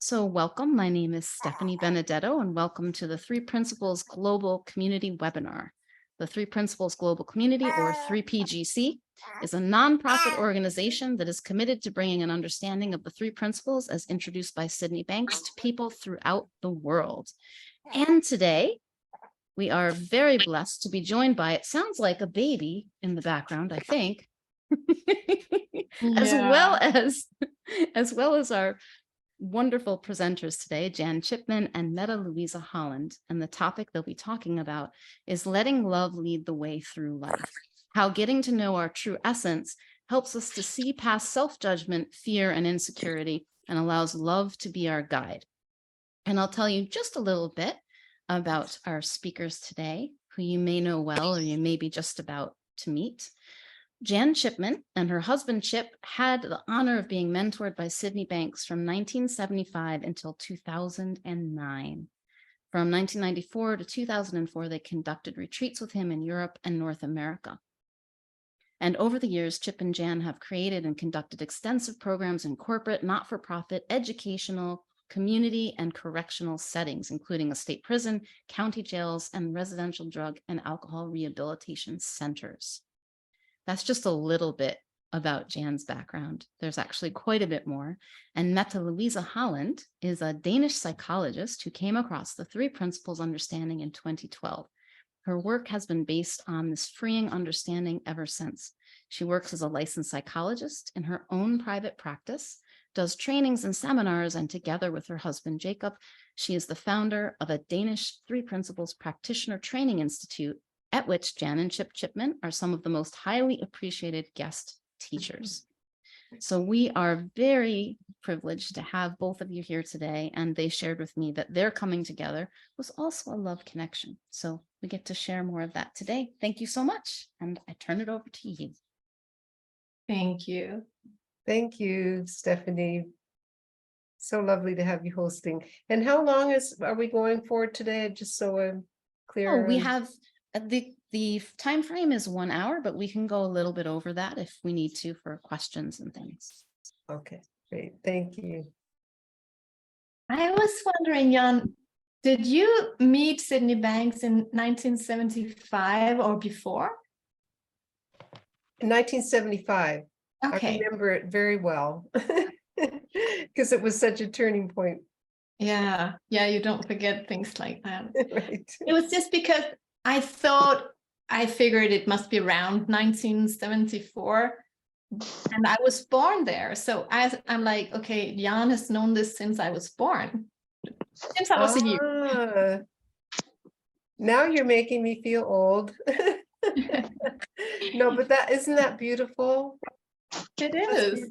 So welcome, my name is Stephanie Benedetto and welcome to the Three Principles Global Community webinar. The Three Principles Global Community, or 3PGC, is a nonprofit organization that is committed to bringing an understanding of the three principles as introduced by Sydney Banks to people throughout the world. And today, we are very blessed to be joined by, it sounds like a baby in the background, I think, as well as our wonderful presenters today, Jan Chipman and Mette Holland. And the topic they'll be talking about is letting love lead the way through life. How getting to know our true essence helps us to see past self-judgment, fear, and insecurity, and allows love to be our guide. And I'll tell you just a little bit about our speakers today, who you may know well, or you may be just about to meet. Jan Chipman and her husband Chip had the honor of being mentored by Sydney Banks from 1975 until 2009. From 1994 to 2004, they conducted retreats with him in Europe and North America. And over the years, Chip and Jan have created and conducted extensive programs in corporate, not-for-profit, educational, community, and correctional settings, including a state prison, county jails, and residential drug and alcohol rehabilitation centers. That's just a little bit about Jan's background. There's actually quite a bit more. And Mette Holland is a Danish psychologist who came across the three principles understanding in 2012. Her work has been based on this freeing understanding ever since. She works as a licensed psychologist in her own private practice, does trainings and seminars, and together with her husband, Jacob, she is the founder of a Danish Three Principles Practitioner Training Institute, at which Jan and Chip Chipman are some of the most highly appreciated guest teachers. So we are very privileged to have both of you here today, and they shared with me that their coming together was also a love connection. So we get to share more of that today. Thank you so much, and I turn it over to you. Thank you. Thank you, Stephanie. So lovely to have you hosting. And how long are we going for today? Just so I'm clear. Oh, we have the time frame is 1 hour, but we can go a little bit over that if we need to for questions and things. Okay, great. Thank you. I was wondering, Jan, did you meet Sydney Banks in 1975 or before? In 1975. Okay. I remember it very well because it was such a turning point. Yeah, you don't forget things like that. Right. It was just because I figured it must be around 1974, and I was born there. So I'm like, okay, Jan has known this since I was born, since I was a year. Now you're making me feel old. No, but isn't that beautiful? It is.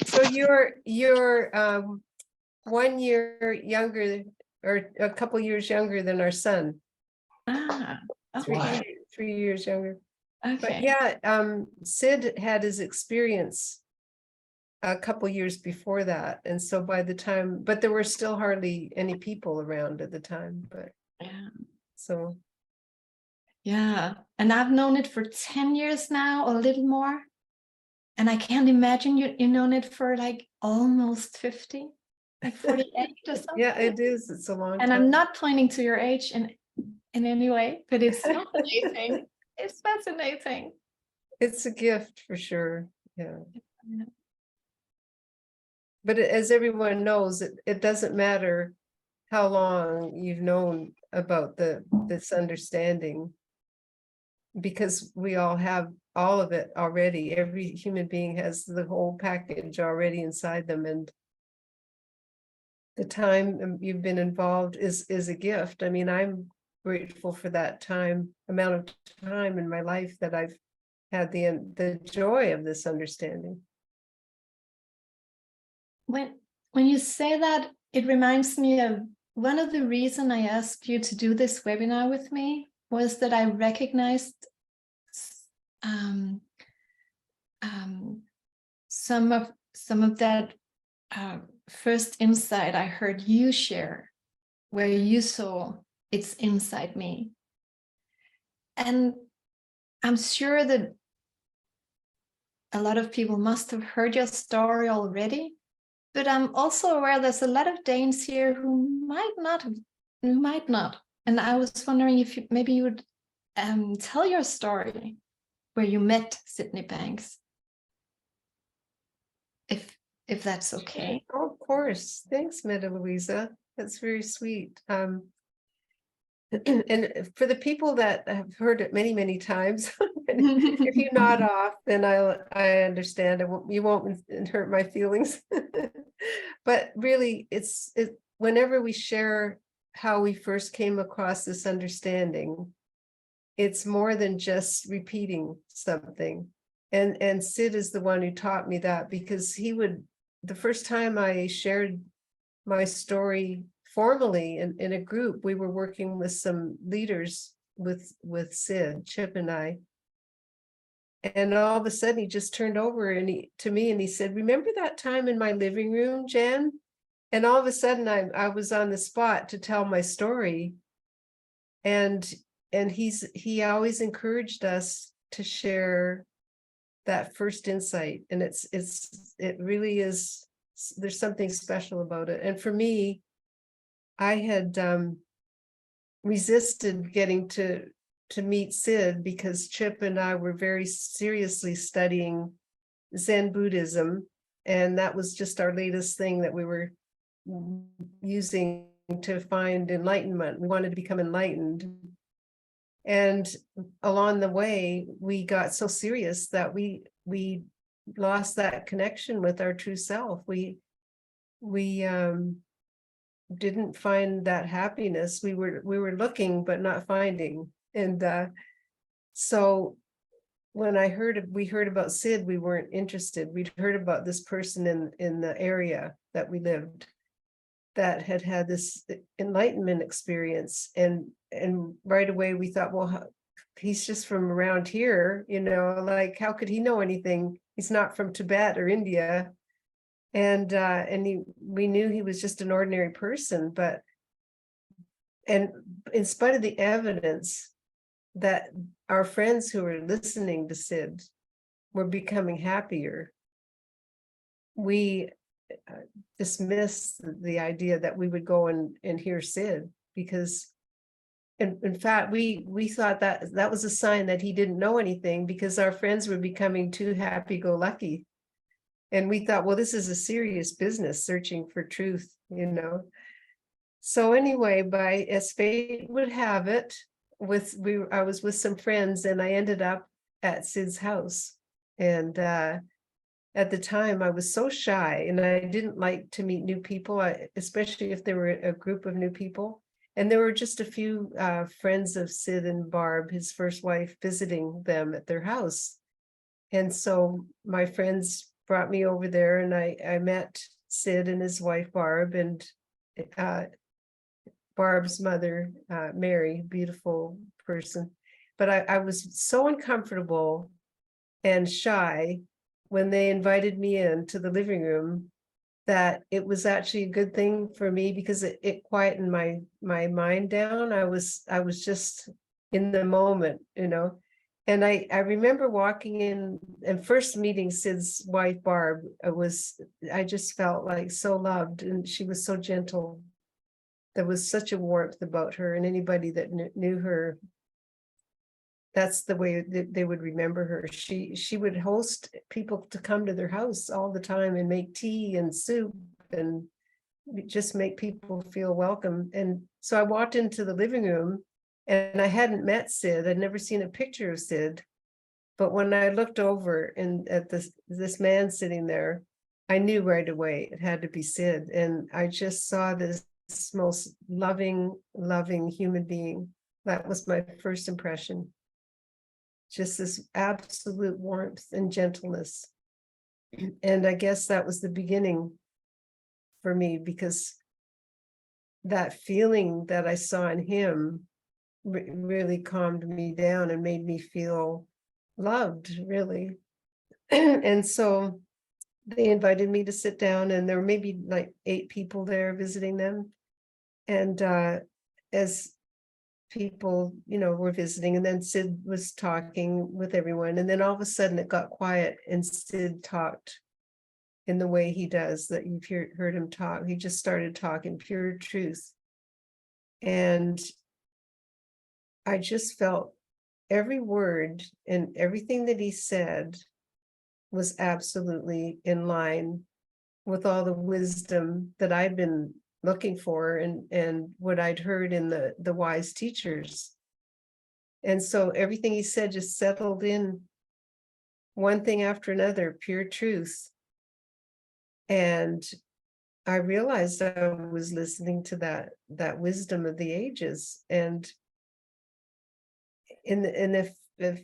So you're 1 year younger, or a couple years younger than our son. Okay. 3 years younger. Okay. But yeah, Sid had his experience a couple years before that, and so by the time, but there were still hardly any people around at the time. But yeah. So yeah, and I've known it for 10 years now, a little more. And I can't imagine you've known it for like almost 50, like 48 or something. Yeah, it is. It's a long time. And I'm not pointing to your age in any way, but it's fascinating. It's fascinating. It's a gift for sure. Yeah. But as everyone knows, it doesn't matter how long you've known about this understanding, because we all have all of it already. Every human being has the whole package already inside them, and the time you've been involved is a gift. I mean, I'm grateful for that amount of time in my life that I've had the joy of this understanding. When you say that, it reminds me of one of the reasons I asked you to do this webinar with me was that I recognized some of that first insight I heard you share, where you saw it's inside me. And I'm sure that a lot of people must have heard your story already, But I'm also aware there's a lot of Danes here who might not. And I was wondering if maybe you would tell your story where you met Sydney Banks, if that's okay. Oh, of course. Thanks, Mette Louisa. That's very sweet. And for the people that have heard it many, many times, if you nod off, then I understand. You won't hurt my feelings. But really, whenever we share how we first came across this understanding, it's more than just repeating something. And Sid is the one who taught me that, because the first time I shared my story formally in a group, we were working with some leaders with Sid, Chip and I. And all of a sudden he just turned over to me and he said, "Remember that time in my living room, Jan?" And all of a sudden I was on the spot to tell my story. And he always encouraged us to share that first insight. And it really is, there's something special about it. And for me, I had resisted getting to meet Sid because Chip and I were very seriously studying Zen Buddhism. And that was just our latest thing that we were using to find enlightenment. We wanted to become enlightened. And along the way, we got so serious that we lost that connection with our true self. We didn't find that happiness. We were looking but not finding. And so when we heard about Sid, we weren't interested. We'd heard about this person in the area that we lived that had this enlightenment experience, and right away we thought, well, he's just from around here, like, how could he know anything? He's not from Tibet or India. And we knew he was just an ordinary person, and in spite of the evidence that our friends who were listening to Sid were becoming happier, we dismissed the idea that we would go and hear Sid, because in fact we thought that was a sign that he didn't know anything, because our friends were becoming too happy-go-lucky. And we thought, well, this is a serious business, searching for truth, So anyway, as fate would have it, I was with some friends and I ended up at Sid's house. And at the time I was so shy and I didn't like to meet new people, especially if there were a group of new people. And there were just a few friends of Sid and Barb, his first wife, visiting them at their house. And so my friends brought me over there and I met Sid and his wife, Barb, and Barb's mother, Mary, beautiful person. But I was so uncomfortable and shy when they invited me into the living room that it was actually a good thing for me, because it quietened my mind down. I was just in the moment, And I remember walking in and first meeting Sid's wife, Barb. I just felt like so loved, and she was so gentle. There was such a warmth about her, and anybody that knew her, that's the way they would remember her. She would host people to come to their house all the time and make tea and soup and just make people feel welcome. And so I walked into the living room and I hadn't met Sid. I'd never seen a picture of Sid. But when I looked over and at this man sitting there, I knew right away it had to be Sid. And I just saw this most loving human being. That was my first impression. Just this absolute warmth and gentleness. And I guess that was the beginning for me, because that feeling that I saw in him really calmed me down and made me feel loved, really. And so they invited me to sit down, and there were maybe like 8 people there visiting them. And as people, were visiting, and then Sid was talking with everyone, and then all of a sudden it got quiet and Sid talked in the way he does, that you've heard him talk. He just started talking pure truth. And I just felt every word and everything that he said was absolutely in line with all the wisdom that I'd been looking for, and what I'd heard in the wise teachers. And so everything he said just settled in, one thing after another, pure truth. And I realized I was listening to that wisdom of the ages. And if a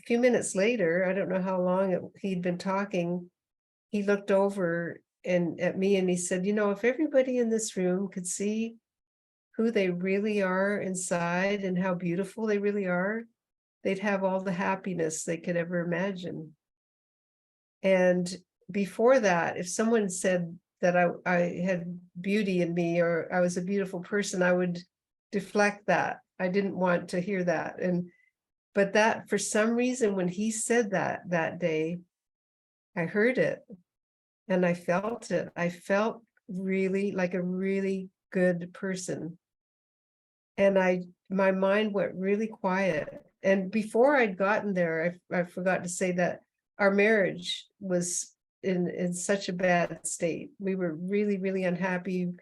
few minutes later, I don't know how long he'd been talking, he looked over at me and he said, you know, if everybody in this room could see who they really are inside and how beautiful they really are, they'd have all the happiness they could ever imagine. And before that, if someone said that I had beauty in me, or I was a beautiful person, I would deflect that. I didn't want to hear that. But that, for some reason, when he said that day, I heard it and I felt it. I felt really like a really good person. And my mind went really quiet. And before I'd gotten there, I forgot to say that our marriage was in such a bad state. We were really, really unhappy,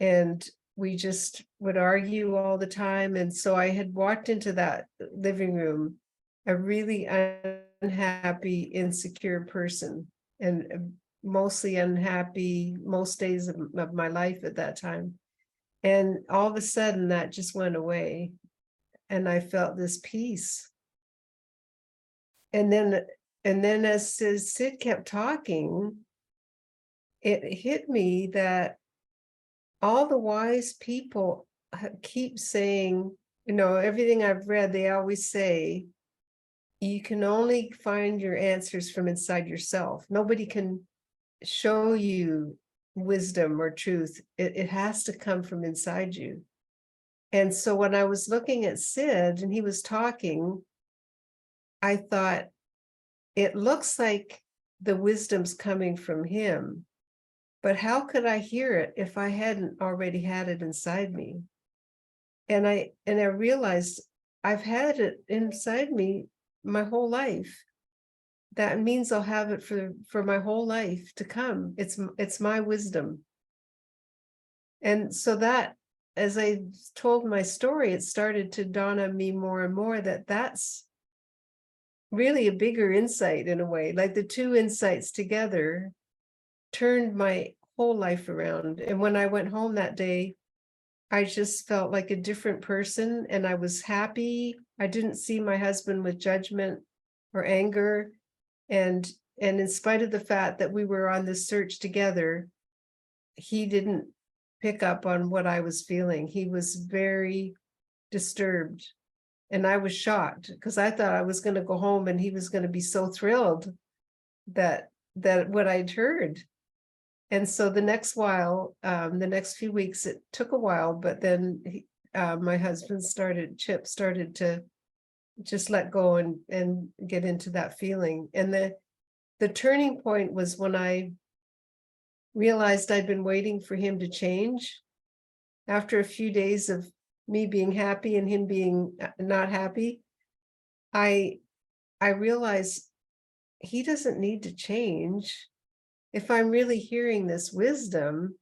and we just would argue all the time. And so I had walked into that living room, a really unhappy, insecure person, and mostly unhappy most days of my life at that time. And all of a sudden that just went away, and I felt this peace. And then as Sid kept talking, it hit me that all the wise people keep saying, you know, everything I've read, they always say, you can only find your answers from inside yourself. Nobody can show you wisdom or truth. It has to come from inside you. And so when I was looking at Sid and he was talking, I thought, it looks like the wisdom's coming from him, but how could I hear it if I hadn't already had it inside me? And I realized I've had it inside me my whole life. That means I'll have it for my whole life to come. It's my wisdom. And so that, as I told my story, it started to dawn on me more and more that that's really a bigger insight in a way. Like the two insights together turned my whole life around. And when I went home that day, I just felt like a different person, and I was happy. I didn't see my husband with judgment or anger. And in spite of the fact that we were on this search together, he didn't pick up on what I was feeling. He was very disturbed. And I was shocked because I thought I was going to go home and he was going to be so thrilled that what I'd heard. And so the next few weeks, it took a while, but then my husband Chip started to just let go and get into that feeling. And the turning point was when I realized I'd been waiting for him to change. After a few days of me being happy and him being not happy, I realized he doesn't need to change. If I'm really hearing this wisdom,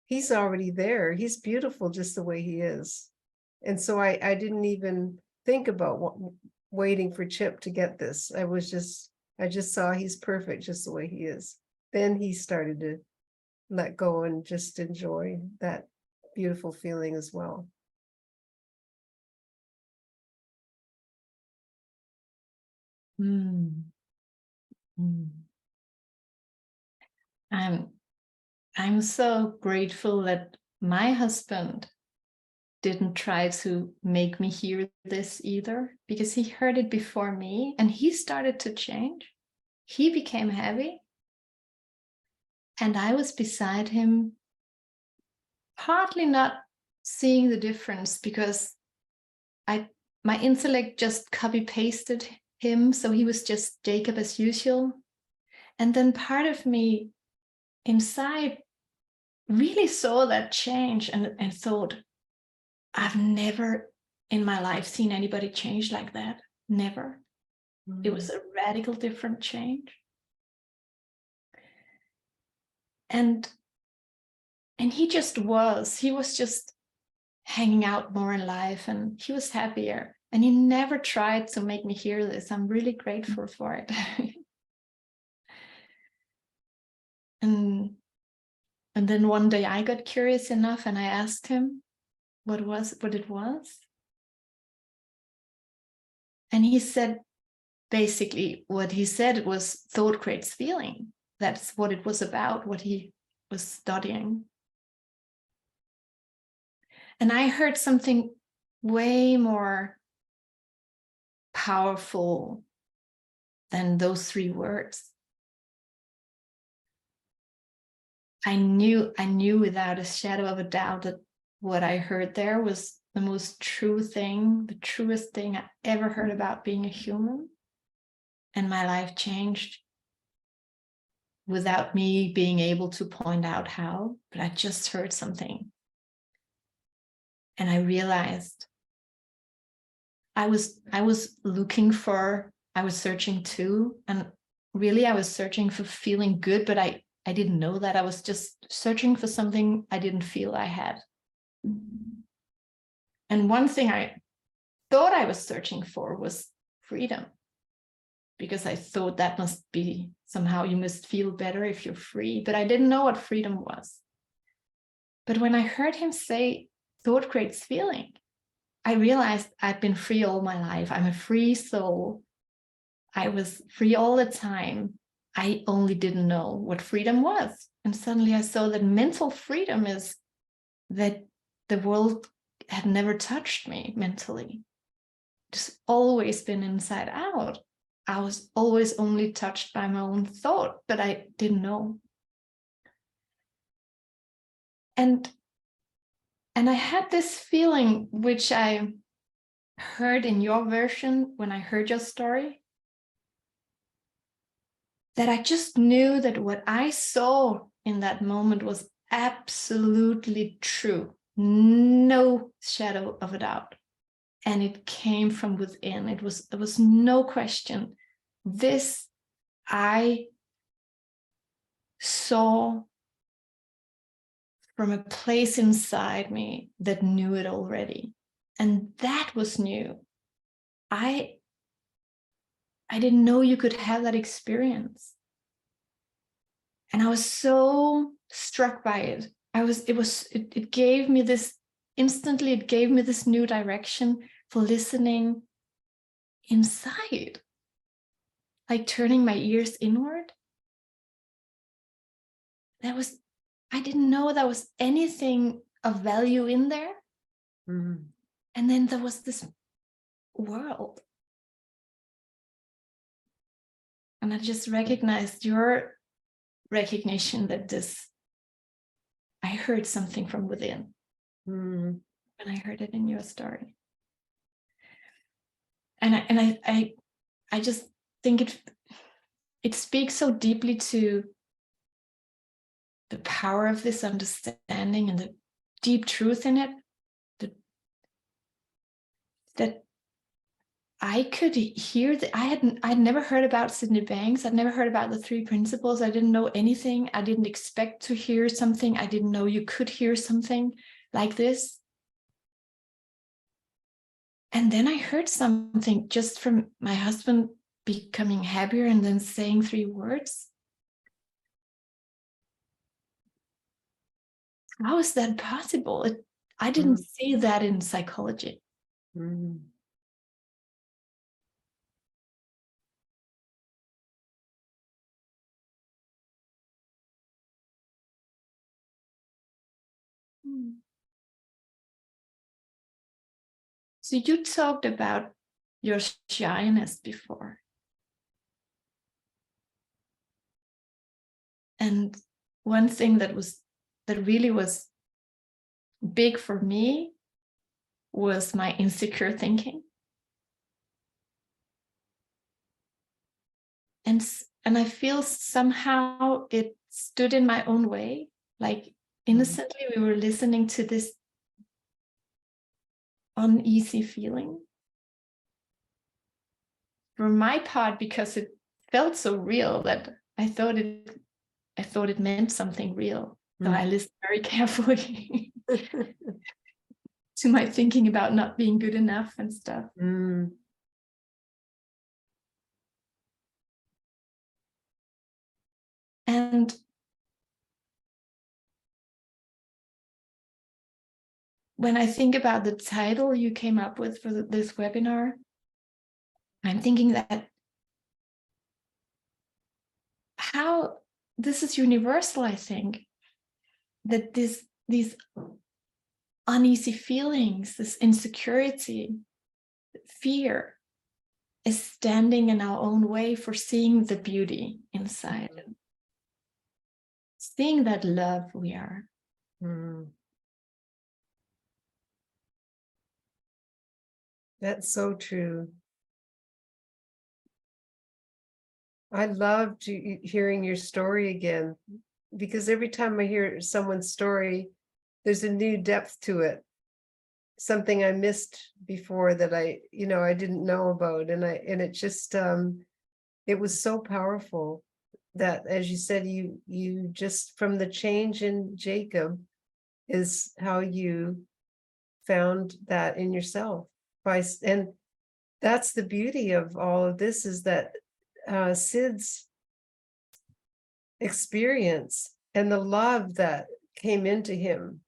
he's already there. He's beautiful just the way he is. And so I didn't even think about waiting for Chip to get this. I just saw he's perfect just the way he is. Then he started to let go and just enjoy that beautiful feeling as well. I'm so grateful that my husband didn't try to make me hear this either, because he heard it before me and he started to change. He became heavy. And I was beside him, partly not seeing the difference because my intellect just copy pasted him. So he was just Jacob as usual. And then part of me inside really saw that change and thought, I've never in my life seen anybody change like that. Never. It was a radical different change. And he was just hanging out more in life, and he was happier. And he never tried to make me hear this. I'm really grateful for it. And then one day I got curious enough and I asked him what it was. And he said, basically what he said was thought creates feeling. That's what it was about, what he was studying. And I heard something way more powerful than those 3 words. I knew without a shadow of a doubt that what I heard there was the most true thing, the truest thing I ever heard about being a human. And my life changed without me being able to point out how, but I just heard something. And I realized I was searching too. And really I was searching for feeling good, but I didn't know that. I was just searching for something I didn't feel I had. And one thing I thought I was searching for was freedom, because I thought that must be somehow you must feel better if you're free, but I didn't know what freedom was. But when I heard him say thought creates feeling, I realized I've been free all my life. I'm a free soul. I was free all the time. I only didn't know what freedom was. And suddenly I saw that mental freedom is that the world had never touched me mentally. It's always been inside out. I was always only touched by my own thought, but I didn't know. And I had this feeling, which I heard in your version when I heard your story, that I just knew that what I saw in that moment was absolutely true, no shadow of a doubt. And it came from within. There was no question. This I saw from a place inside me that knew it already. And that was new. I didn't know you could have that experience. And I was so struck by it. It gave me this, instantly it gave me this new direction for listening inside, like turning my ears inward. I didn't know there was anything of value in there. Mm-hmm. And then there was this world. And I just recognized your recognition that I heard something from within. Mm-hmm. And I heard it in your story. And I just think it speaks so deeply to the power of this understanding and the deep truth in it, that I could hear that I'd never heard about Sydney Banks. I'd never heard about the 3 principles. I didn't know anything. I didn't expect to hear something. I didn't know you could hear something like this. And then I heard something just from my husband becoming happier and then saying 3 words. How is that possible? I didn't see that in psychology. Mm-hmm. So you talked about your shyness before. And one thing that really was big for me was my insecure thinking. And and I feel somehow it stood in my own way. Like innocently, we were listening to this uneasy feeling. For my part, because it felt so real that I thought it meant something real. So I listened very carefully to my thinking about not being good enough and stuff. And when I think about the title you came up with for this webinar, I'm thinking that how this is universal, I think, that these uneasy feelings, this insecurity, fear is standing in our own way for seeing the beauty inside, seeing that love we are. That's so true. I loved hearing your story again, because every time I hear someone's story, there's a new depth to it. Something I missed before that I didn't know about. And it just, it was so powerful that, as you said, you just, from the change in Jacob is how you found that in yourself. And that's the beauty of all of this, is that Sid's experience and the love that came into him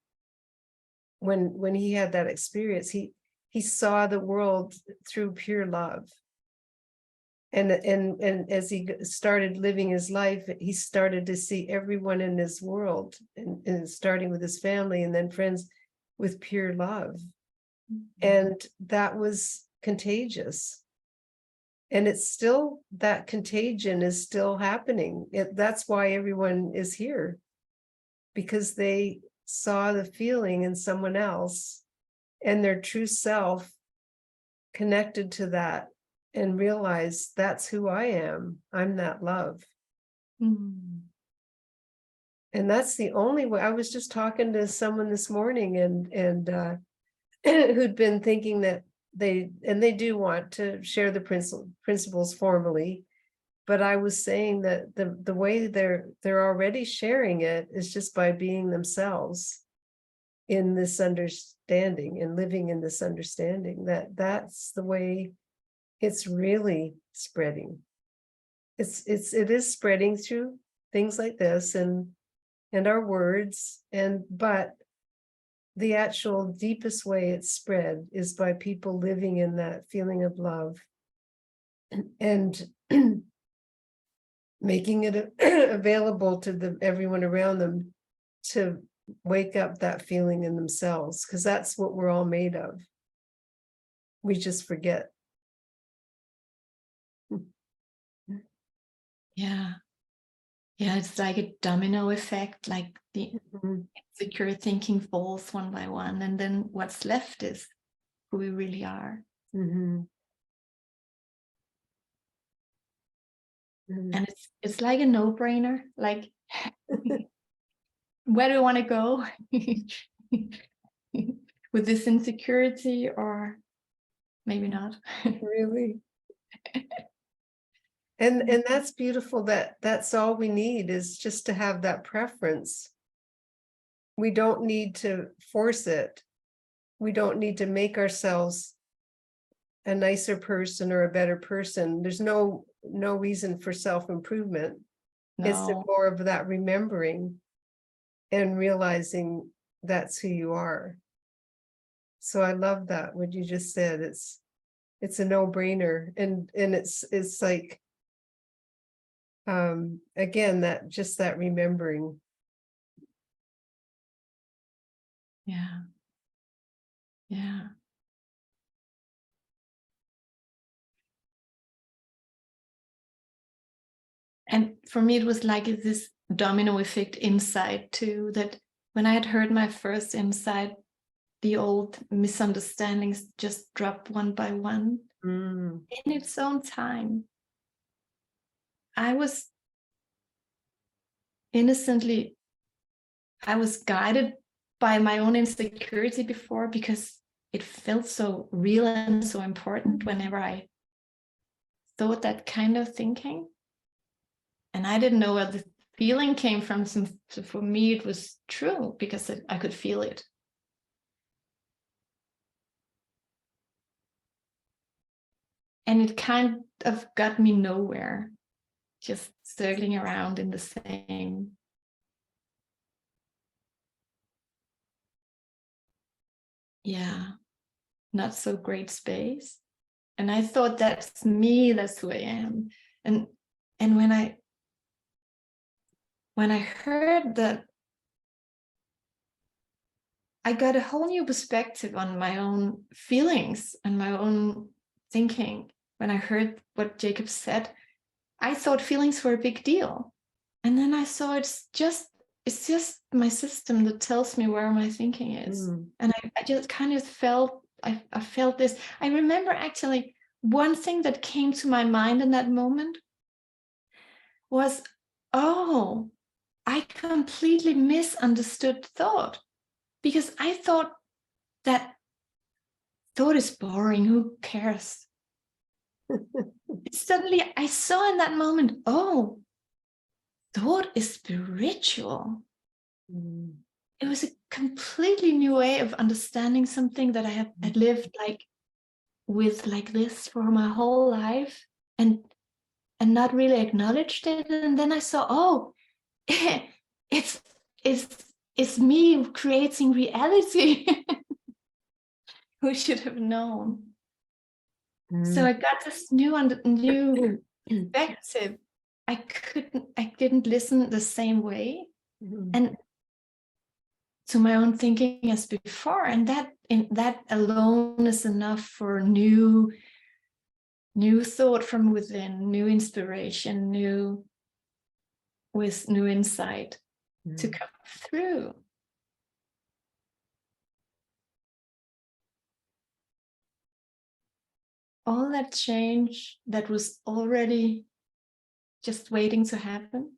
when he had that experience, he saw the world through pure love. And as he started living his life, he started to see everyone in his world, and starting with his family and then friends, with pure love. And that was contagious. And it's still, that contagion is still happening. That's why everyone is here, because they saw the feeling in someone else and their true self connected to that and realized, that's who I am. I'm that love. And that's the only way. I was just talking to someone this morning and who'd been thinking that they do want to share the principles formally, but I was saying that the way they're already sharing it is just by being themselves in this understanding and living in this understanding, that's the way it's really spreading. It is spreading through things like this and our words, but the actual deepest way it's spread is by people living in that feeling of love and making it available to everyone around them to wake up that feeling in themselves, because that's what we're all made of. We just forget. Yeah, it's like a domino effect, like the insecure thinking falls one by one, and then what's left is who we really are. And it's like a no-brainer, like where do you want to go with this insecurity, or maybe not. Really. And that's beautiful, that's all we need, is just to have that preference. We don't need to force it. We don't need to make ourselves a nicer person or a better person. There's no reason for self-improvement. It's more of that remembering and realizing that's who you are. So I love that, what you just said. It's a no-brainer, and it's like, again, that just that remembering. Yeah. And for me, it was like this domino effect inside too, that when I had heard my first insight, the old misunderstandings just dropped one by one in its own time. I was innocently, I was guided by my own insecurity before, because it felt so real and so important whenever I thought that kind of thinking. And I didn't know where the feeling came from. So for me, it was true because I could feel it. And it kind of got me nowhere, just circling around in the same. Yeah, not so great space. And I thought, that's me, that's who I am. And when I heard that, I got a whole new perspective on my own feelings and my own thinking. When I heard what Jacob said, I thought feelings were a big deal. And then I saw it's just my system that tells me where my thinking is. And I just kind of felt, I felt this. I remember actually one thing that came to my mind in that moment was, oh, I completely misunderstood thought, because I thought that thought is boring, who cares? Suddenly I saw in that moment, oh, thought is spiritual. It was a completely new way of understanding something that I had lived like this for my whole life, and not really acknowledged it. And then I saw, oh, it's me creating reality. Who should have known? So I got this new perspective. I didn't listen the same way, and to my own thinking as before, and that alone is enough for new thought from within, new inspiration, new insight to come through. All that change that was already just waiting to happen.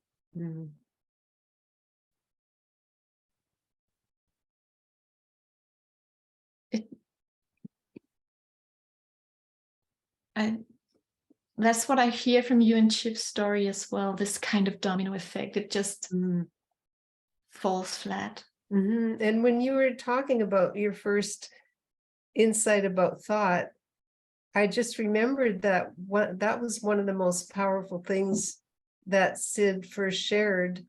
That's what I hear from you and Chip's story as well, this kind of domino effect. It just falls flat. And when you were talking about your first insight about thought, I just remembered that that was one of the most powerful things that Sid first shared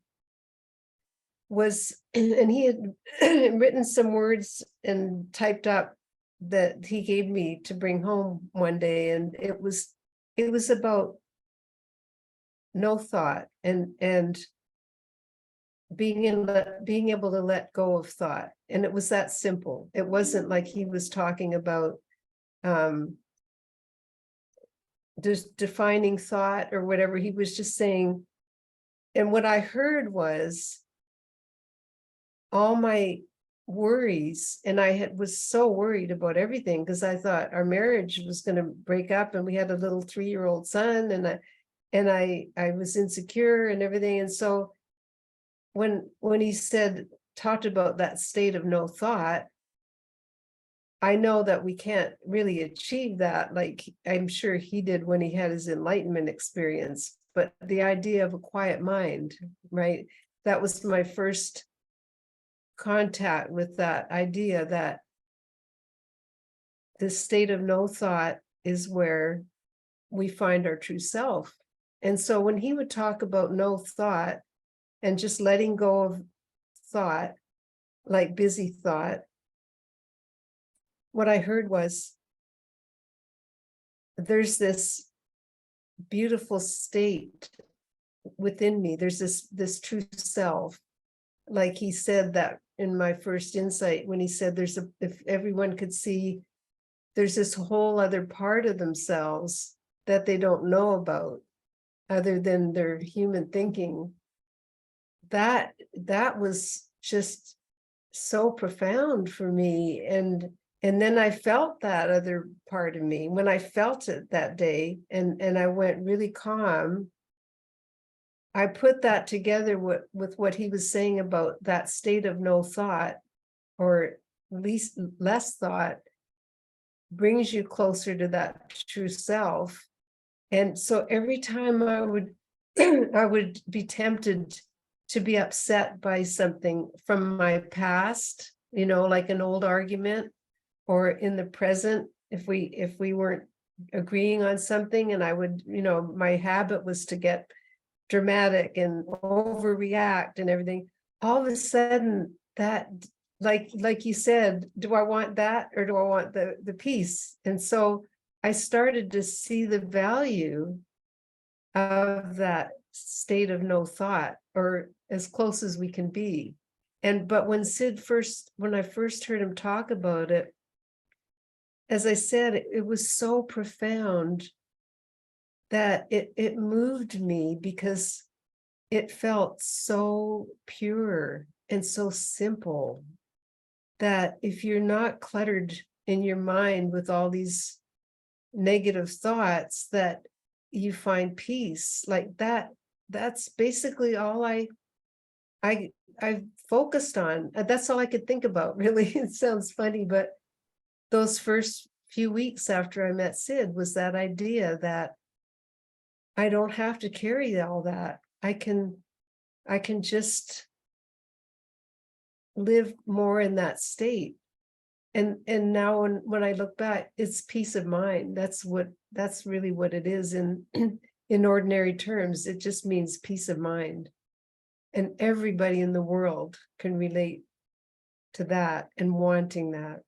was, and he had written some words and typed up that he gave me to bring home one day, and it was about no thought and being able to let go of thought. And it was that simple. It wasn't like he was talking about just defining thought or whatever. He was just saying, and what I heard was all my worries, and I was so worried about everything because I thought our marriage was going to break up, and we had a little 3-year-old son, and I was insecure and everything. And so when he talked about that state of no thought, I know that we can't really achieve that like I'm sure he did when he had his enlightenment experience, but the idea of a quiet mind, right? That was my first contact with that idea that this state of no thought is where we find our true self. And so when he would talk about no thought and just letting go of thought, like busy thought, what I heard was there's this beautiful state within me. There's this true self. Like he said that in my first insight, when he said if everyone could see, there's this whole other part of themselves that they don't know about other than their human thinking. That was just so profound for me. And then I felt that other part of me when I felt it that day, and I went really calm. I put that together with what he was saying about that state of no thought, or least less thought, brings you closer to that true self. And so every time I would I would be tempted to be upset by something from my past, like an old argument, or in the present, if we weren't agreeing on something, and I would, my habit was to get dramatic and overreact and everything. All of a sudden, that, like you said, do I want that, or do I want the peace? And so I started to see the value of that state of no thought, or as close as we can be. But when I first heard him talk about it, as I said, it was so profound that it moved me, because it felt so pure and so simple, that if you're not cluttered in your mind with all these negative thoughts, that you find peace. Like that's basically all I focused on. That's all I could think about, really. It sounds funny, but those first few weeks after I met Sid was that idea that I don't have to carry all that. I can just live more in that state. And now when I look back, it's peace of mind. That's really what it is in ordinary terms. It just means peace of mind. And everybody in the world can relate to that and wanting that.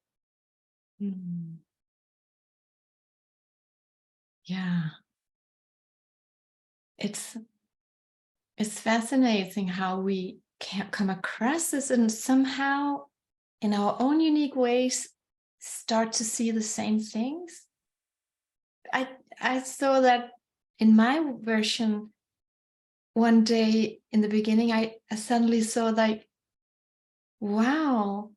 Mm. Yeah. It's fascinating how we can come across this and somehow in our own unique ways start to see the same things. I saw that in my version one day in the beginning. I suddenly saw like, wow,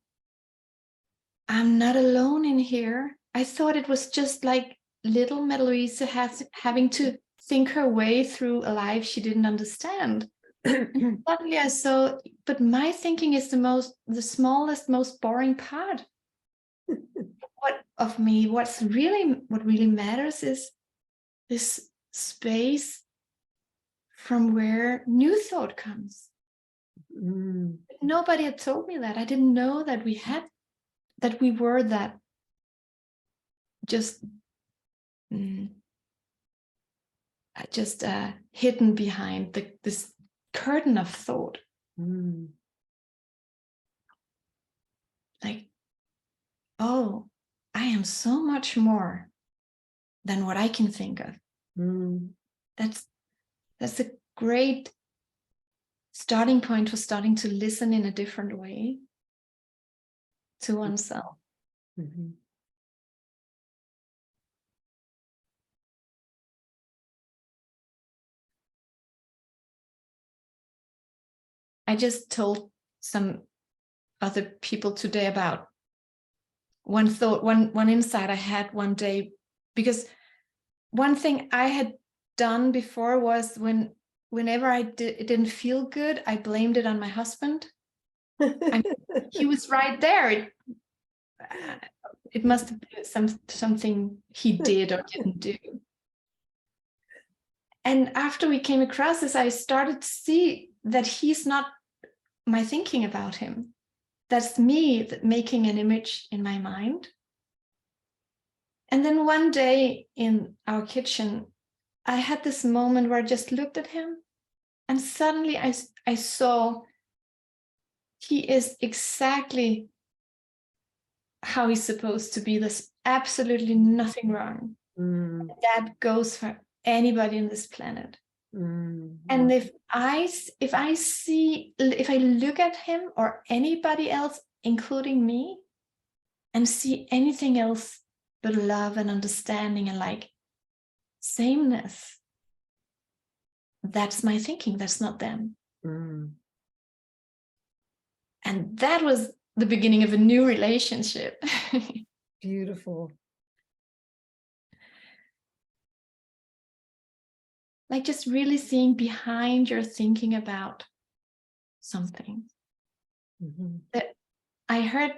I'm not alone in here. I thought it was just like little Mette Louise having to think her way through a life she didn't understand. And suddenly I saw, but my thinking is the smallest, most boring part. What really matters is this space from where new thought comes. Mm. Nobody had told me that. I didn't know that we were that just hidden behind this curtain of thought. Mm. Like, oh, I am so much more than what I can think of. Mm. That's a great starting point for starting to listen in a different way to oneself. Mm-hmm. I just told some other people today about one thought, one insight I had one day, because one thing I had done before was whenever it didn't feel good, I blamed it on my husband. He was right there. It must have been something he did or didn't do. And after we came across this, I started to see that he's not my thinking about him. That's me making an image in my mind. And then one day in our kitchen, I had this moment where I just looked at him, and suddenly I saw he is exactly how he's supposed to be. There's absolutely nothing wrong. Mm. That goes for anybody on this planet. Mm. And if I look at him or anybody else, including me, and see anything else but love and understanding and like sameness, that's my thinking. That's not them. Mm. And that was the beginning of a new relationship. Beautiful. like just really seeing behind your thinking about something. That I heard,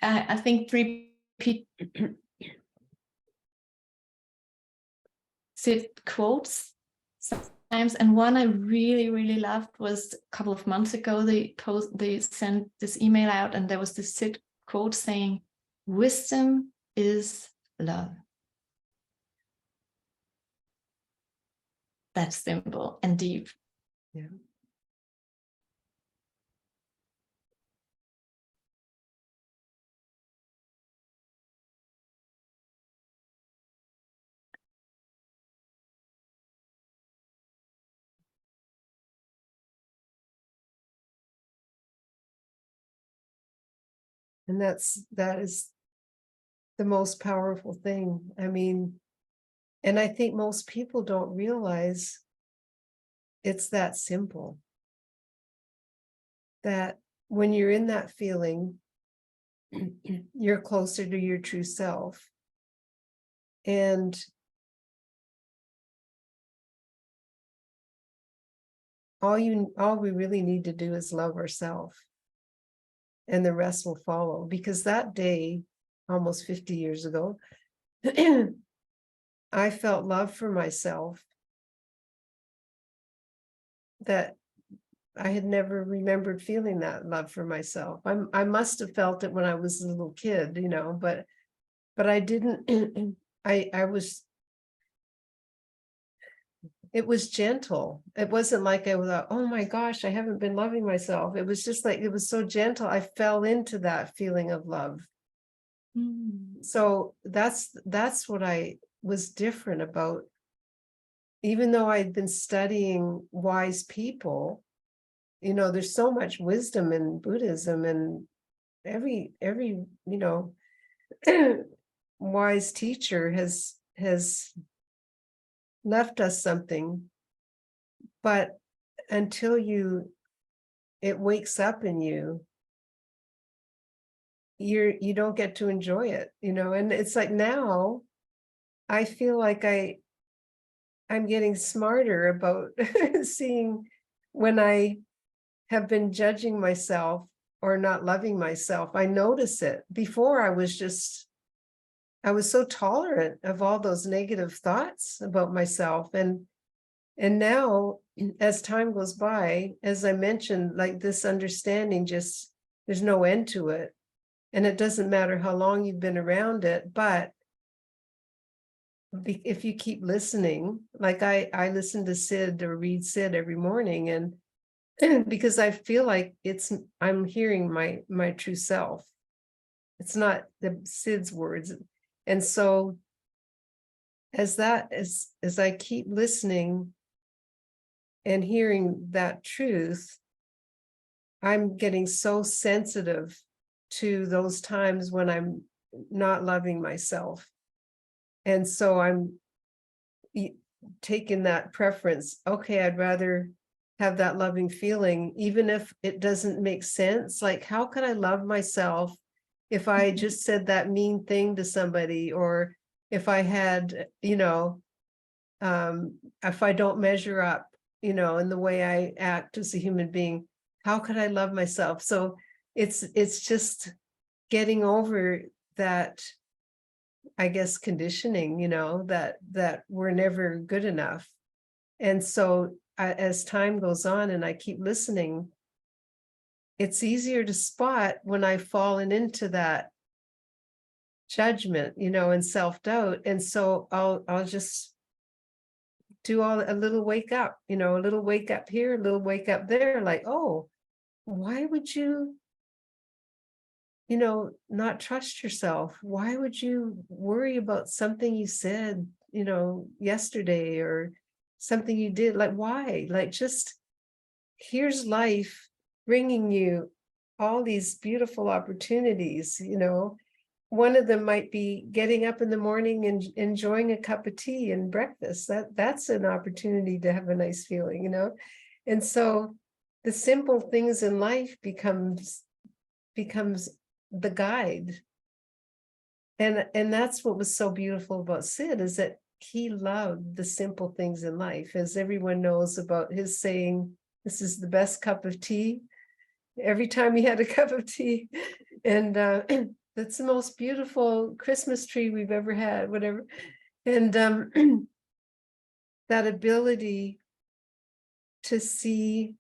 I think 3 Sid quotes sometimes, and one I really, really loved was a couple of months ago. They sent this email out, and there was this Sid quote saying, "Wisdom is love." That's simple and deep. Yeah. And that is the most powerful thing. I mean, and I think most people don't realize it's that simple. That when you're in that feeling, you're closer to your true self. And all we really need to do is love ourselves, and the rest will follow. Because that day, almost 50 years ago, I felt love for myself that I had never remembered feeling, that love for myself. I must have felt it when I was a little kid, you know, but I didn't. It was gentle. It wasn't like I was like, oh my gosh, I haven't been loving myself. It was just like, it was so gentle. I fell into that feeling of love. So that's what I was different about. Even though I'd been studying wise people, you know, there's so much wisdom in Buddhism, and every you know, wise teacher has left us something. But until it wakes up in you, you don't get to enjoy it, you know. And it's like, now I feel like I'm getting smarter about seeing when I have been judging myself or not loving myself. I notice it. Before, I was so tolerant of all those negative thoughts about myself. And now, as time goes by, as I mentioned, like this understanding, just, there's no end to it. And it doesn't matter how long you've been around it, but if you keep listening, like I listen to Sid or read Sid every morning, and because I feel like I'm hearing my true self. It's not the Sid's words. And so as I keep listening and hearing that truth, I'm getting so sensitive to those times when I'm not loving myself. And so I'm taking that preference. Okay, I'd rather have that loving feeling, even if it doesn't make sense. Like, how could I love myself if I just said that mean thing to somebody, or if I had, you know, if I don't measure up, you know, in the way I act as a human being? How could I love myself? So it's just getting over that, I guess, conditioning, you know, that we're never good enough. And so as time goes on and I keep listening, it's easier to spot when I've fallen into that judgment, you know, and self-doubt. And so I'll just do a little wake up, you know, a little wake up here, a little wake up there, like, oh, why would you, you know, not trust yourself? Why would you worry about something you said, you know, yesterday, or something you did? Like, why? Like, just, here's life bringing you all these beautiful opportunities, you know. One of them might be getting up in the morning and enjoying a cup of tea and breakfast. That's an opportunity to have a nice feeling, you know. And so the simple things in life becomes the guide. And that's what was so beautiful about Sid, is that he loved the simple things in life, as everyone knows about his saying, "This is the best cup of tea." Every time he had a cup of tea, and that's the most beautiful Christmas tree we've ever had, whatever. And that ability to see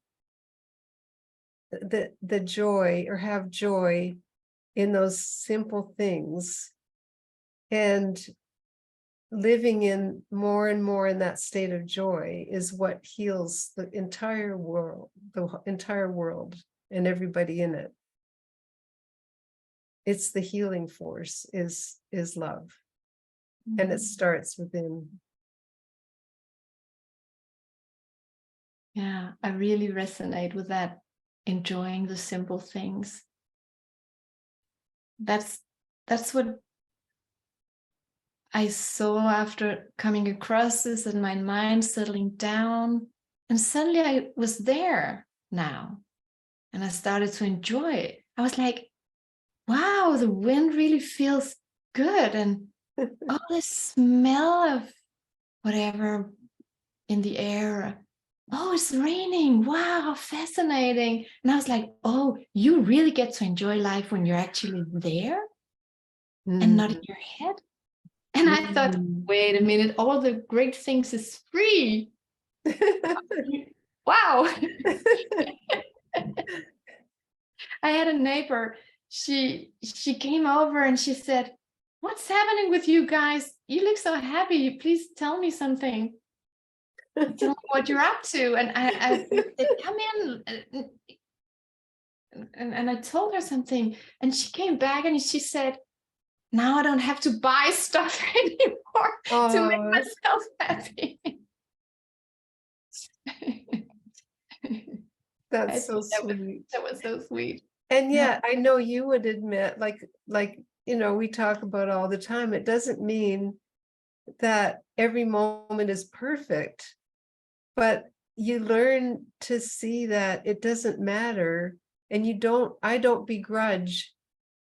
the joy, or have joy in those simple things, and living in more and more in that state of joy, is what heals the entire world, and everybody in it. It's the healing force, is love, and it starts within. Yeah, I really resonate with that, enjoying the simple things. That's what I saw after coming across this, and my mind settling down, and suddenly I was there now, and I started to enjoy it. I was like, wow, the wind really feels good, and oh, the smell of whatever in the air. Oh, it's raining. Wow, fascinating. And I was like, oh, you really get to enjoy life when you're actually there and not in your head. And I thought, wait a minute, all the great things is free. Wow. I had a neighbor, she came over and she said, what's happening with you guys? You look so happy. Please tell me something. Tell me what you're up to. And I said, come in. And I told her something, and she came back and she said, now I don't have to buy stuff anymore to make myself happy. That's so sweet. That was so sweet. And yet, I know you would admit, like we talk about all the time, it doesn't mean that every moment is perfect, but you learn to see that it doesn't matter. And I don't begrudge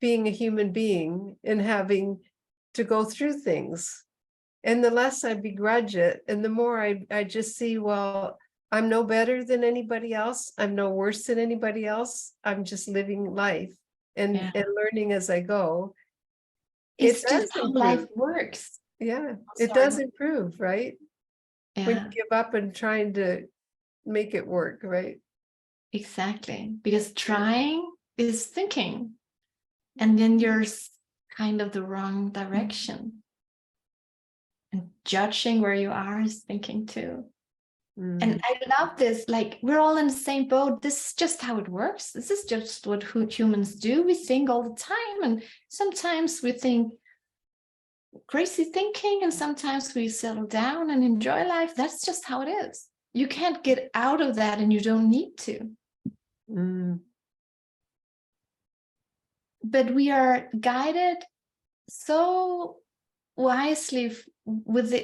being a human being and having to go through things. And the less I begrudge it, and the more I just see, well, I'm no better than anybody else. I'm no worse than anybody else. I'm just living life and learning as I go. It's just how life works. Yeah, it does improve, right? Yeah. When you give up and trying to make it work, right? Exactly. Because trying is thinking. And then you're kind of the wrong direction. And judging where you are is thinking too. And I love this, like we're all in the same boat. This is just how it works. This is just what humans do. We think all the time, and sometimes we think crazy thinking, and sometimes we settle down and enjoy life. That's just how it is. You can't get out of that, and you don't need to. But we are guided so wisely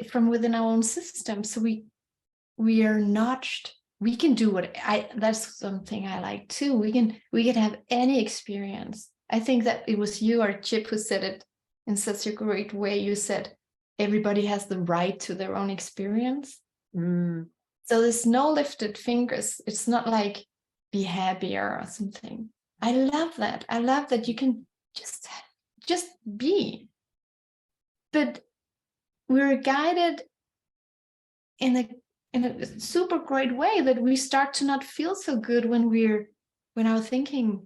from within our own system. So we are notched. We can do that's something I like too. We can have any experience. I think that it was you or Chip who said it in such a great way. You said everybody has the right to their own experience. So there's no lifted fingers. It's not like be happier or something. I love that. I love that you can just be. But we're guided in a super great way that we start to not feel so good when our thinking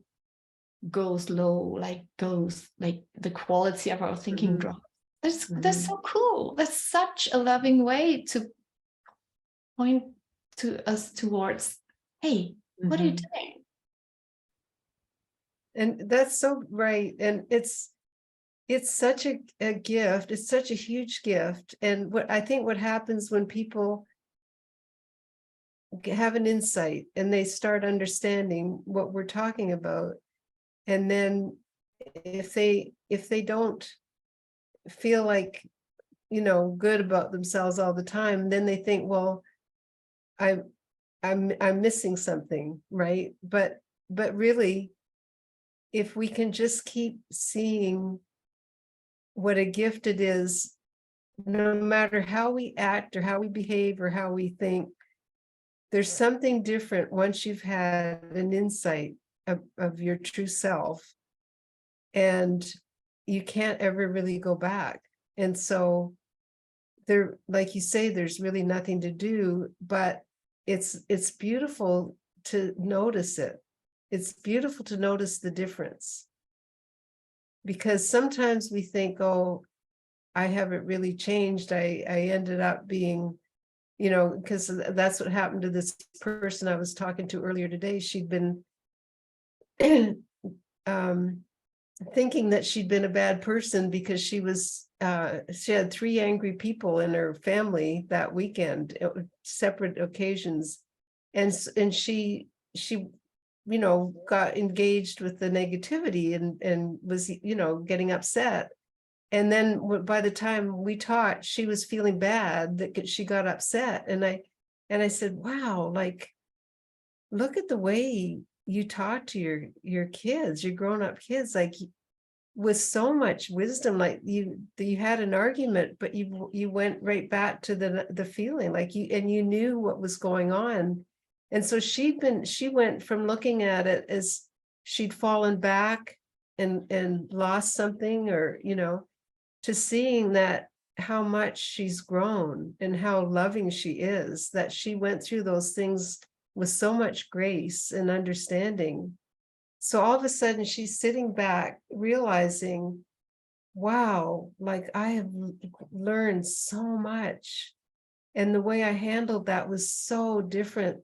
goes low, like the quality of our thinking drops. That's so cool. That's such a loving way to point to us towards, hey, what are you doing? And that's so right. And it's such a gift. It's such a huge gift. And what happens when people have an insight and they start understanding what we're talking about, and then if they don't feel like good about themselves all the time, then they think, well, I'm missing something, right? But really, if we can just keep seeing what a gift it is no matter how we act or how we behave or how we think, there's something different once you've had an insight of your true self, and you can't ever really go back. And so there, like you say, there's really nothing to do, but it's beautiful to notice it. It's beautiful to notice the difference. Because sometimes we think, oh, I haven't really changed. I ended up being, because that's what happened to this person I was talking to earlier today. She'd been thinking that she'd been a bad person because she had 3 angry people in her family that weekend, separate occasions, and she got engaged with the negativity and was getting upset. And then by the time we talked, she was feeling bad that she got upset. And I said, wow, like, look at the way you talk to your kids, your grown-up kids, like with so much wisdom. Like you had an argument, but you went right back to the feeling, like you knew what was going on. And so she went from looking at it as she'd fallen back and lost something, or to seeing that how much she's grown and how loving she is, that she went through those things with so much grace and understanding. So all of a sudden she's sitting back realizing, wow, like I have learned so much. And the way I handled that was so different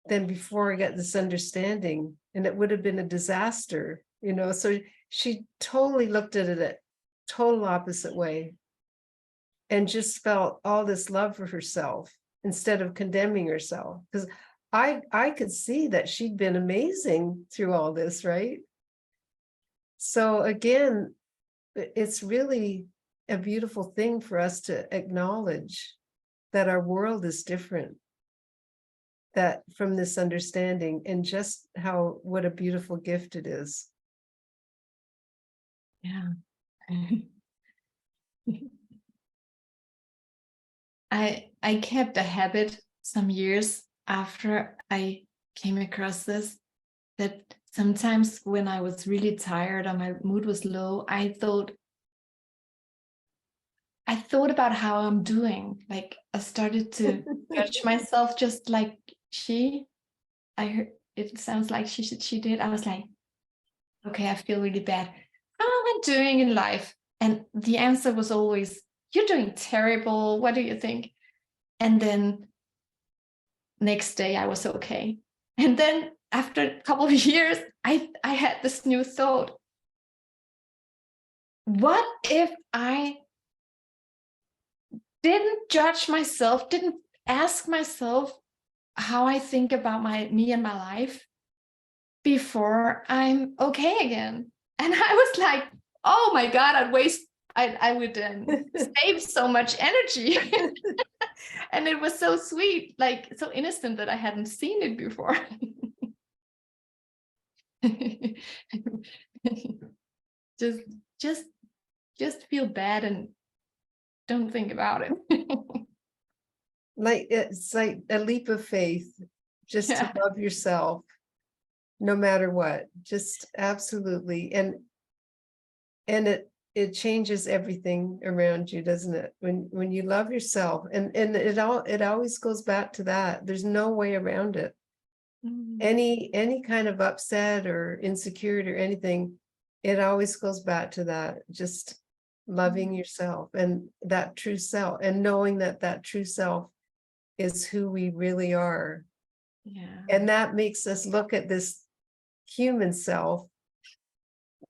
than before I got this understanding. And it would have been a disaster, So she totally looked at it a total opposite way and just felt all this love for herself instead of condemning herself. Because I could see that she'd been amazing through all this, right? So again, it's really a beautiful thing for us to acknowledge that our world is different, that from this understanding, and just what a beautiful gift it is. Yeah. I kept a habit some years after I came across this, that sometimes when I was really tired or my mood was low, I thought about how I'm doing. Like I started to judge myself, just like I heard it sounds like she did. I was like, okay, I feel really bad. How am I doing in life? And the answer was always, you're doing terrible. What do you think? And then next day I was okay. And then after a couple of years, I had this new thought. What if I didn't judge myself, didn't ask myself how I think about me and my life before I'm okay again? And I was like, oh my God, I would save so much energy. And it was so sweet, like so innocent, that I hadn't seen it before. just feel bad and don't think about it. Like it's like a leap of faith, just to love yourself no matter what, just absolutely. And it changes everything around you, doesn't it? When you love yourself, and it always goes back to that. There's no way around it. Any kind of upset or insecurity or anything, it always goes back to that, just loving yourself and that true self, and knowing that true self is who we really are. Yeah. And that makes us look at this human self,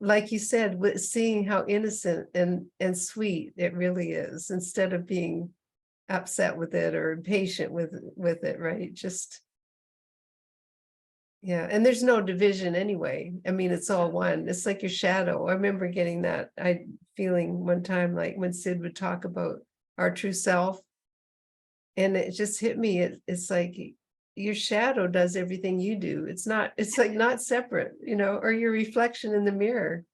like you said, with seeing how innocent and sweet it really is, instead of being upset with it or impatient with it, right? Just, yeah. And there's no division anyway. I mean, it's all one. It's like your shadow. I remember getting that feeling one time, like when Sid would talk about our true self, and it just hit me. It's like your shadow does everything you do. It's like not separate, or your reflection in the mirror.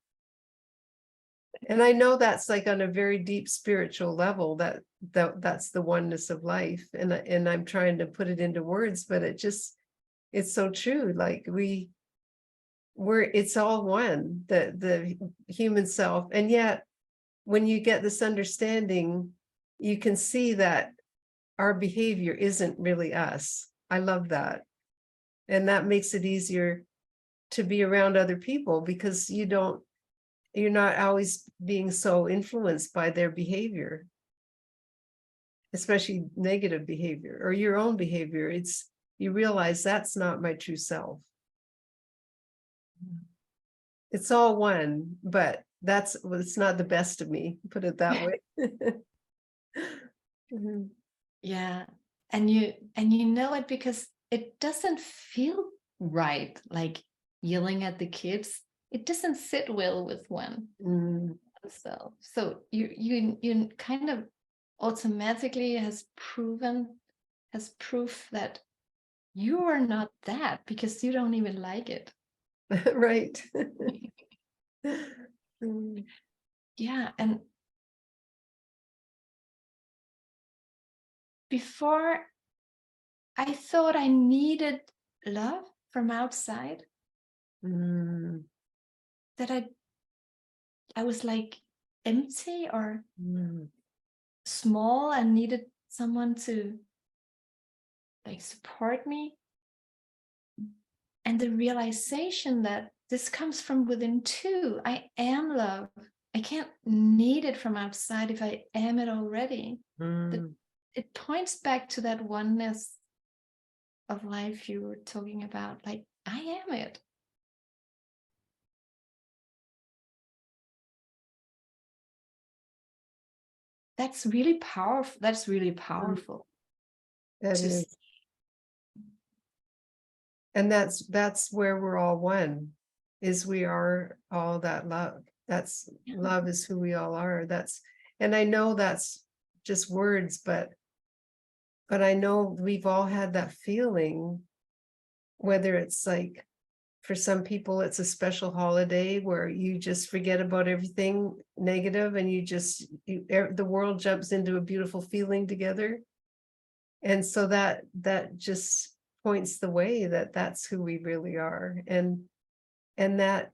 And I know that's like on a very deep spiritual level, that's the oneness of life. And I'm trying to put it into words, but it's so true. Like it's all one, the human self. And yet when you get this understanding, you can see that our behavior isn't really us. I love that. And that makes it easier to be around other people, because you're not always being so influenced by their behavior, especially negative behavior or your own behavior. You realize that's not my true self. It's all one, but it's not the best of me, put it that way. Mhm. Yeah. And you know it because it doesn't feel right, like yelling at the kids. It doesn't sit well with one. Mm. So you kind of automatically has proof that you are not that, because you don't even like it. Right. Mm. Yeah. And before, I thought I needed love from outside, Mm. that I was like empty or Mm. small and needed someone to like support me. And the realization that this comes from within too. I am love. I can't need it from outside if I am it already. Mm. It points back to that oneness of life you were talking about. Like, I am it. That's really powerful. That's really powerful. That to is. And that's where we're all one, is we are all that love. That's Yeah. love is who we all are. And I know that's just words, but I know we've all had that feeling, whether it's like, for some people, it's a special holiday where you just forget about everything negative and the world jumps into a beautiful feeling together. And so that just points the way that that's who we really are. And that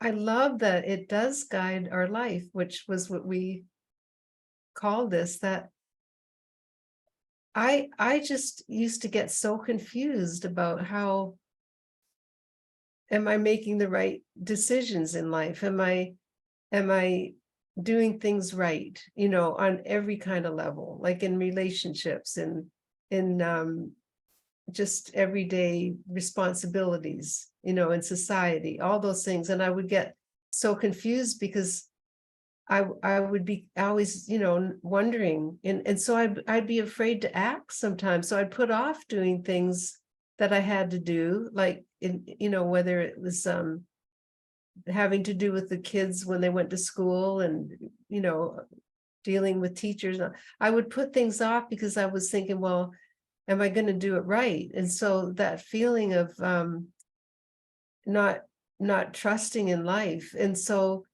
I love that it does guide our life, which was what we call this, that I just used to get so confused about how am I making the right decisions in life? Am I doing things right, on every kind of level, like in relationships and in just everyday responsibilities, in society, all those things. And I would get so confused because I would be always, wondering, and so I'd be afraid to act sometimes. So I'd put off doing things that I had to do, like whether it was having to do with the kids when they went to school and dealing with teachers. I would put things off because I was thinking, well, am I going to do it right? And so that feeling of not trusting in life. And so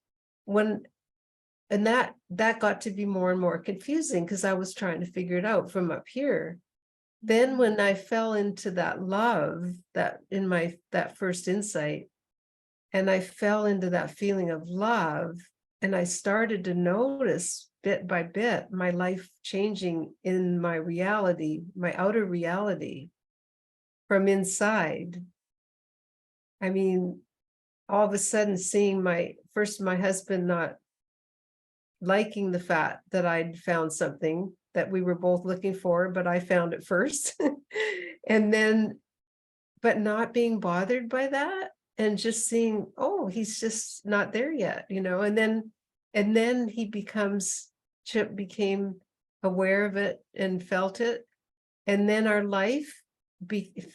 that got to be more and more confusing because I was trying to figure it out from up here. Then when I fell into that love, that first insight, and I fell into that feeling of love, and I started to notice bit by bit my life changing in my reality, my outer reality from inside. I mean, all of a sudden seeing my husband not liking the fact that I'd found something that we were both looking for, but I found it first. And then, but not being bothered by that, and just seeing, oh, he's just not there yet, and then Chip became aware of it and felt it. And then our life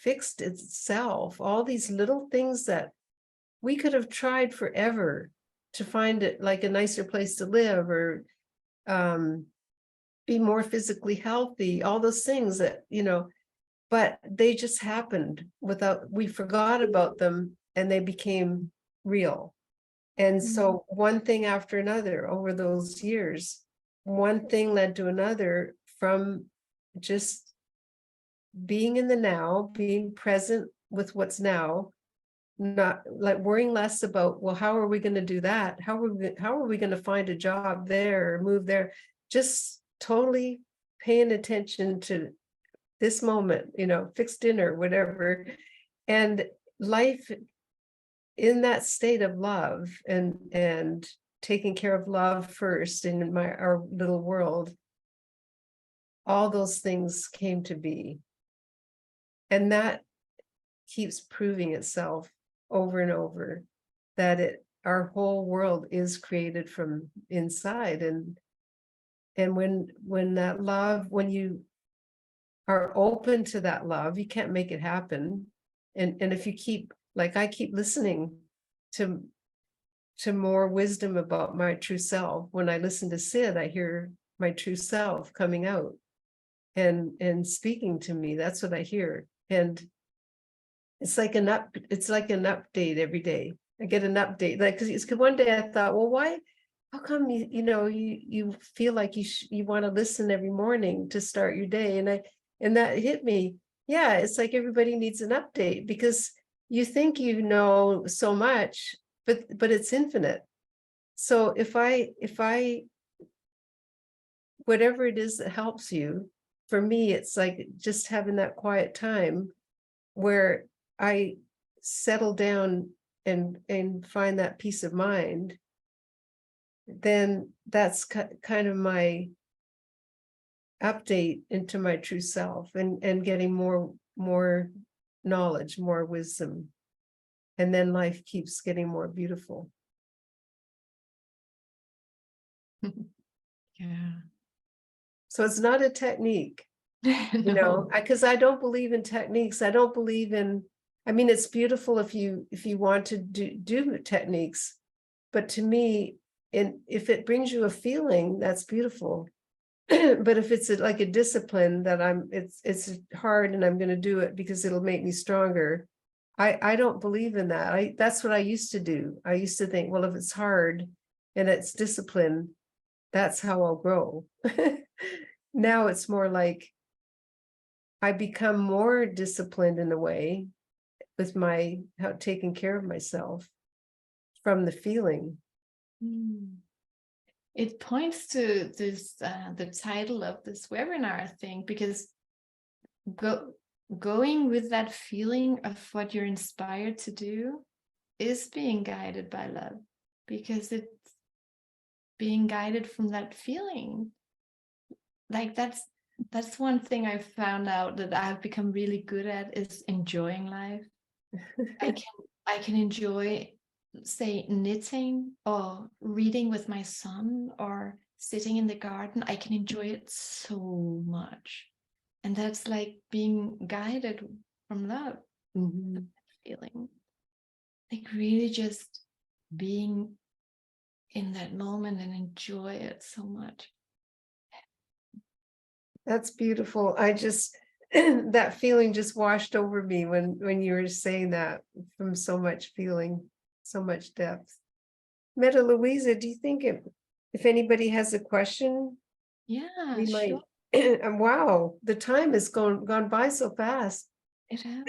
fixed itself. All these little things that we could have tried forever to find it, like a nicer place to live, or be more physically healthy, all those things that, but they just happened we forgot about them, and they became real. And so one thing after another over those years, one thing led to another, from just being in the now, being present with what's now, not like worrying less about, well, how are we going to do that? How are we going to find a job there or move there? Just totally paying attention to this moment, fix dinner, whatever. And life in that state of love and taking care of love first in our little world, all those things came to be. And that keeps proving itself over and over, that our whole world is created from inside. And when that love, when you are open to that love, you can't make it happen. And if you keep, like I keep listening to more wisdom about my true self. When I listen to Sid, I hear my true self coming out and speaking to me. That's what I hear. And it's like an update every day. I get an update, like, because one day I thought, well, how come you feel like you want to listen every morning to start your day? And that hit me. Yeah, it's like everybody needs an update, because you think you know so much, but it's infinite. So if I whatever it is that helps you, for me, it's like just having that quiet time where I settle down and find that peace of mind, then that's kind of my update into my true self, and getting more knowledge, more wisdom. And then life keeps getting more beautiful. Yeah. So it's not a technique, No. because I don't believe in techniques. I don't believe in, I mean, it's beautiful if you want to do techniques, but to me, if it brings you a feeling, that's beautiful. But if it's like a discipline that it's hard and I'm going to do it because it'll make me stronger, I don't believe in that. That's what I used to do. I used to think, well, if it's hard and it's discipline, that's how I'll grow. Now it's more like I become more disciplined in a way with how taking care of myself from the feeling. It points to this, the title of this webinar, I think, because going with that feeling of what you're inspired to do is being guided by love, because it's being guided from that feeling. Like that's one thing I found out that I've become really good at, is enjoying life. I can enjoy, say, knitting or reading with my son or sitting in the garden. I can enjoy it so much. And that's like being guided from love. Feeling like really just being in that moment and enjoy it so much. That's beautiful. I just that feeling just washed over me when you were saying that, from so much feeling, so much depth. Mette, Louisa, do you think if anybody has a question, Yeah, we sure. might? Wow, the time has gone by so fast. It has.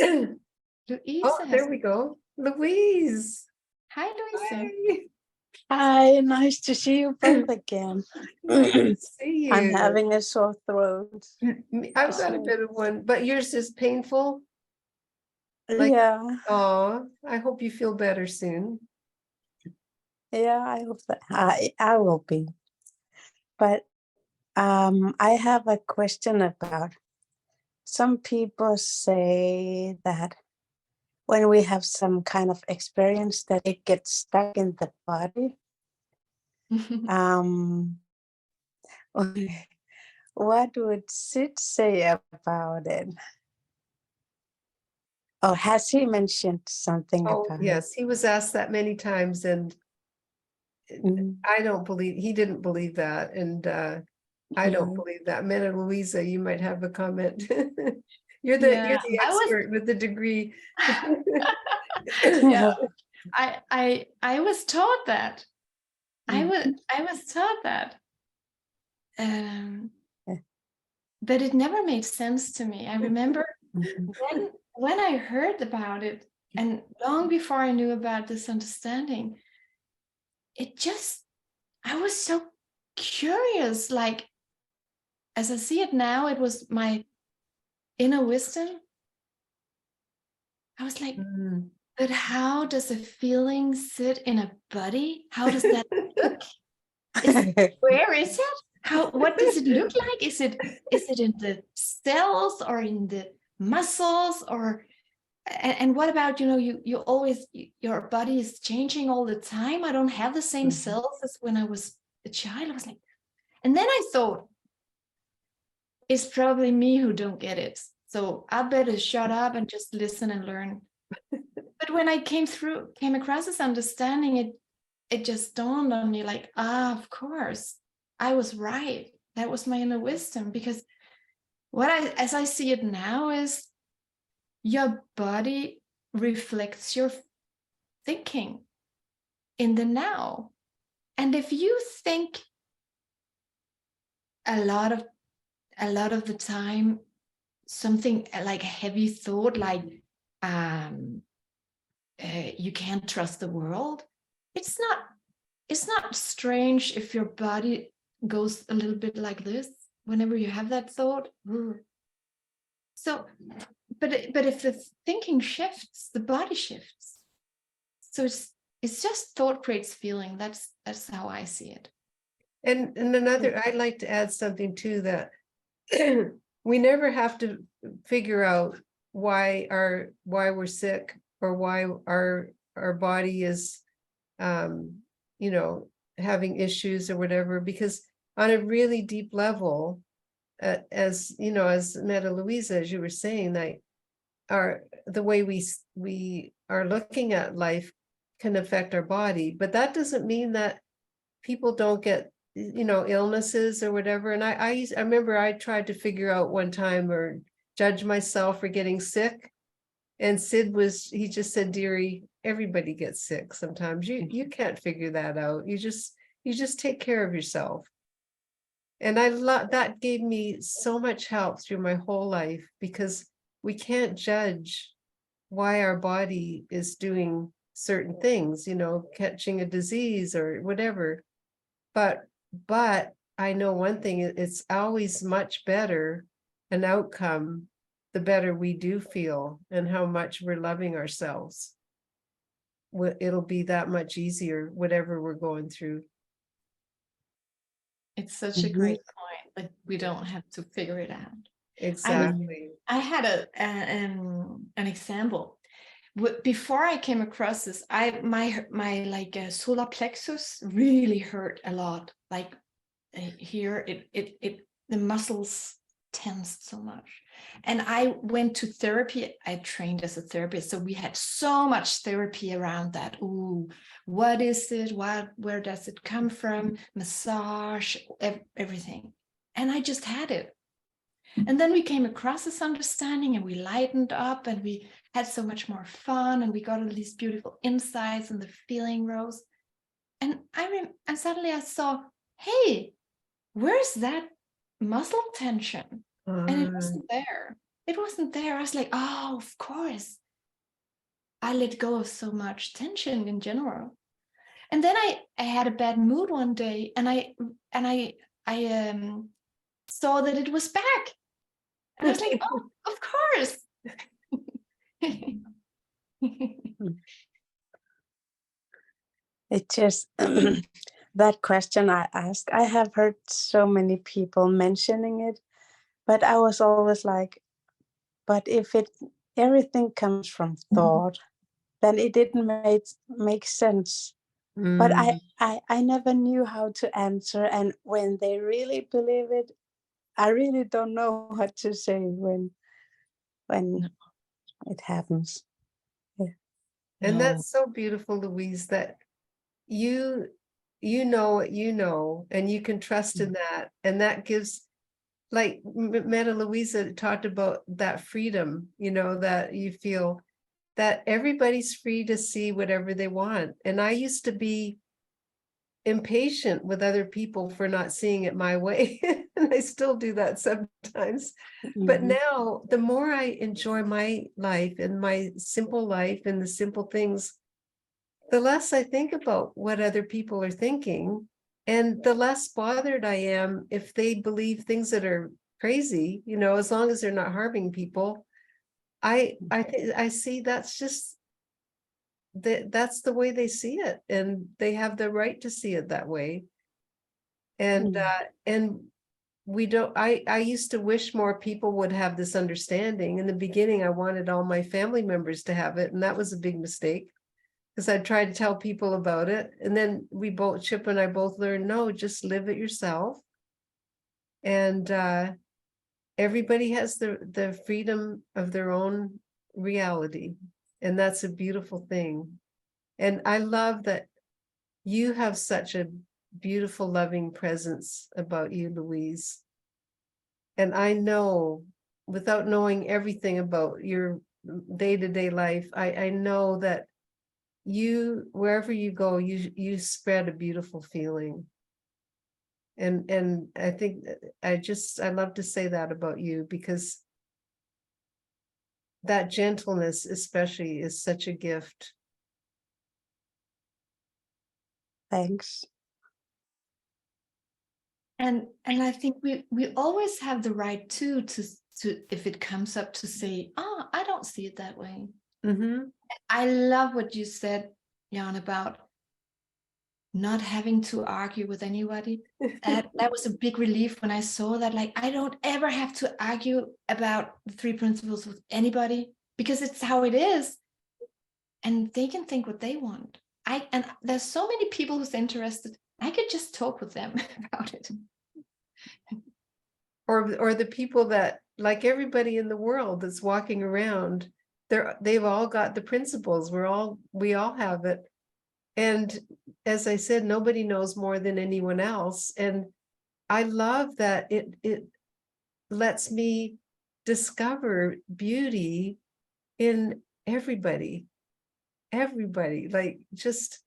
Louise Oh, there we go. Louise. Hi, Louise. Hi. Hi, nice to see you both again. Nice to see you. I'm having a sore throat. I've got a bit of one, but yours is painful. Yeah, Oh, I hope you feel better soon. yeah, I hope that I will be. But I have a question about, some people say that when we have some kind of experience that it gets stuck in the body. What would Sid say about it? Oh, has he mentioned something Oh, about yes, he was asked that many times, and it? he didn't believe that, and I don't believe that. Mette, Louisa, you might have a comment. You're the Yeah, expert with the degree. yeah. I was taught that. Mm. I was taught that. Yeah. But it never made sense to me. I remember Mhm. when I heard about it, and long before I knew about this understanding, I was so curious. Like, as I see it now, it was my inner wisdom. I was like, Mm. but how does a feeling sit in a body? How does that look? Where is it? What does it look like? Is it in the cells or in the muscles, or and what about, you always, your body is changing all the time. I don't have the same Mhm. cells as when I was a child. I was like, and then I thought, it's probably me who don't get it. So I better shut up and just listen and learn. But when I came across this understanding, it just dawned on me like, of course, I was right. That was my inner wisdom. Because as I see it now, is your body reflects your thinking in the now. And if you think a lot of the time, something like a heavy thought, like you can't trust the world, it's not strange if your body goes a little bit like this whenever you have that thought. So, but if the thinking shifts, the body shifts. So it's just thought creates feeling. That's how I see it. And another, I'd like to add something too, that we never have to figure out why we're sick, or why our body is having issues or whatever, because on a really deep level, as Metta Louise, as you were saying, that the way we are looking at life can affect our body, but that doesn't mean that people don't get illnesses or whatever. And I remember I tried to figure out one time, or judge myself for getting sick, and he just said, "Dearie, everybody gets sick sometimes. You can't figure that out. You just take care of yourself." And I love that, gave me so much help through my whole life, because we can't judge why our body is doing certain things, catching a disease or whatever. But I know one thing, it's always much better an outcome, the better we do feel and how much we're loving ourselves. It'll be that much easier, whatever we're going through. It's such a great point that we don't have to figure it out. Exactly. I had an example. Before I came across this, my like solar plexus really hurt a lot. Like here, the muscles tensed so much. And I went to therapy. I trained as a therapist, so we had so much therapy around that. Ooh, what is it? Where does it come from? Massage, everything. And I just had it. And then we came across this understanding, and we lightened up, and we had so much more fun, and we got all these beautiful insights, and the feeling rose. And and suddenly I saw, hey, where's that muscle tension? And it wasn't there. It wasn't there. I was like, oh, of course. I let go of so much tension in general. And then I had a bad mood one day, and I saw that it was back. And I was like, oh, of course. It just that question I asked, I have heard so many people mentioning it, but I was always like, but if everything comes from thought, then it didn't make sense. But I never knew how to answer, and when they really believe it, I really don't know what to say when it happens. Yeah. And that's so beautiful, Louise, that you know what you know, and you can trust in that. And that gives, like Metta Louisa talked about, that freedom, that you feel. that everybody's free to see whatever they want. And I used to be impatient with other people for not seeing it my way. And I still do that sometimes. But Mhm. now the more I enjoy my life and my simple life and the simple things, the less I think about what other people are thinking, and the less bothered I am if they believe things that are crazy, as long as they're not harming people. I see that's just that's the way they see it, and they have the right to see it that way. And Mm. and we don't, I used to wish more people would have this understanding. In the beginning, I wanted all my family members to have it, and that was a big mistake, because I tried to tell people about it. And then Chip and I both learned, no, just live it yourself. And everybody has the freedom of their own reality. And that's a beautiful thing. And I love that you have such a beautiful, loving presence about you, Louise. And I know, without knowing everything about your day-to-day life, I know that you, wherever you go, you spread a beautiful feeling. And I think I love to say that about you, because that gentleness especially is such a gift. Thanks. And I think we always have the right to if it comes up, to say, oh, I don't see it that way. Mm-hmm. I love what you said, Jan, about not having to argue with anybody. That was a big relief when I saw that. Like, I don't ever have to argue about the 3 principles with anybody, because it's how it is, and they can think what they want. And there's so many people who's interested. I could just talk with them about it. Or the people that, like everybody in the world that's walking around, they've all got the principles. We all have it. And as I said, nobody knows more than anyone else. And I love that it lets me discover beauty in everybody, like, just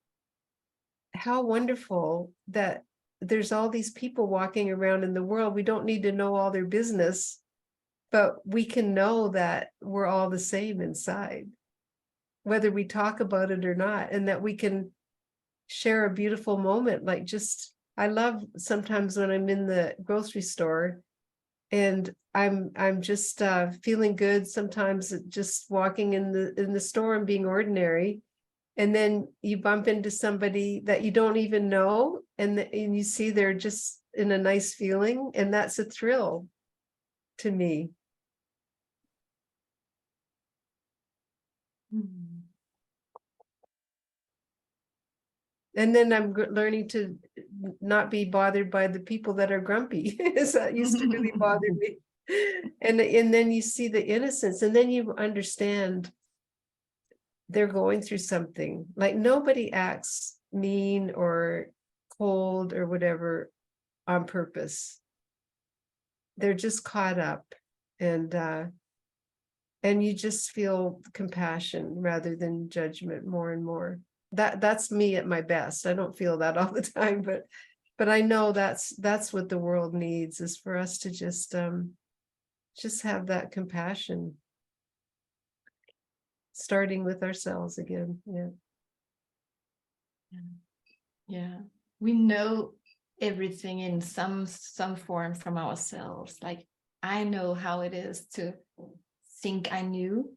how wonderful that there's all these people walking around in the world. We don't need to know all their business, but we can know that we're all the same inside, whether we talk about it or not, and that we can share a beautiful moment. Like, just, I love sometimes when I'm in the grocery store and I'm just feeling good, sometimes just walking in the store and being ordinary, and then you bump into somebody that you don't even know, and you see they're just in a nice feeling, and that's a thrill to me. And then I'm learning to not be bothered by the people that are grumpy. That used to really bother me. And then you see the innocence, and then you understand they're going through something. Like, nobody acts mean or cold or whatever on purpose. They're just caught up, and you just feel compassion rather than judgment more and more. That's me at my best. I don't feel that all the time, but I know that's what the world needs, is for us to just have that compassion, starting with ourselves again. Yeah, we know everything in some form from ourselves. Like, I know how it is to think I knew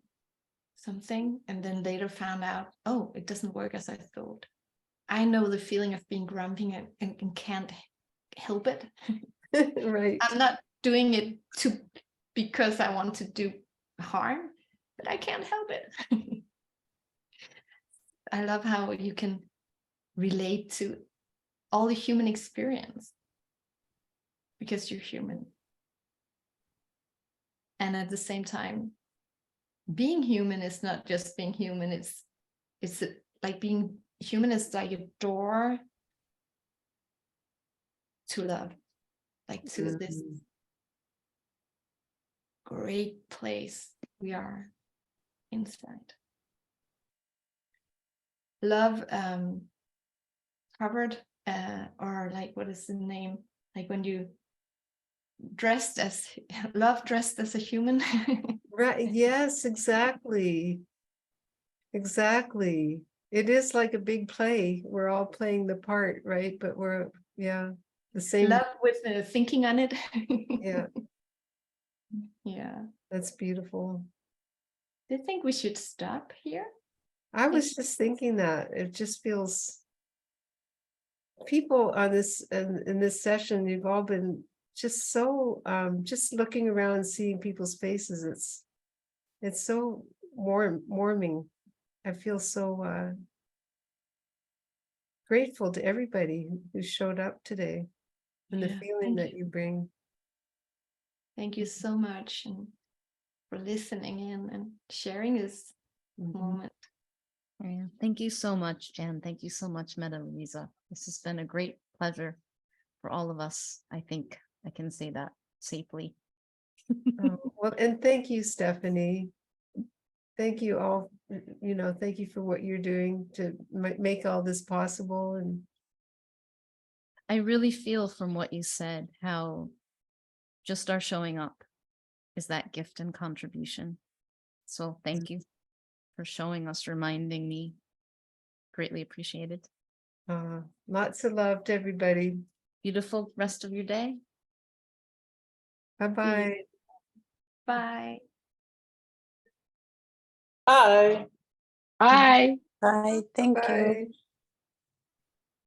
something and then later found out, oh, it doesn't work as I thought. I know the feeling of being grumpy and can't help it. Right. I'm not doing it because I want to do harm, but I can't help it. I love how you can relate to all the human experience because you're human. And at the same time, being human is not just being human. It's like being human is like a door to love, like to this great place we are inside. love covered, or like, what is the name? Like when you dressed as love dressed as a human. Right. Yes, exactly. Exactly. It is like a big play. We're all playing the part, right? But we're, yeah, the same. Love with the thinking on it. Yeah, Yeah. that's beautiful. Do you think we should stop here? I was just thinking that it just feels people on this in this session, you've all been just so just looking around, seeing people's faces. It's so warming. I feel so grateful to everybody who showed up today and the Yeah, feeling that you bring. Thank you so much, and for listening in and sharing this Mhm. moment. Yeah. Thank you so much, Jan. Thank you so much, Mette, Louisa. This has been a great pleasure for all of us. I think I can say that safely. Oh, well, and thank you, Stephanie. Thank you all, thank you for what you're doing to make all this possible. And I really feel from what you said how just our showing up is that gift and contribution. So thank you for showing us, reminding me. Greatly appreciated. lots of love to everybody. Beautiful rest of your day. Bye-bye. Bye. Bye. Bye. Bye. Thank you. Bye.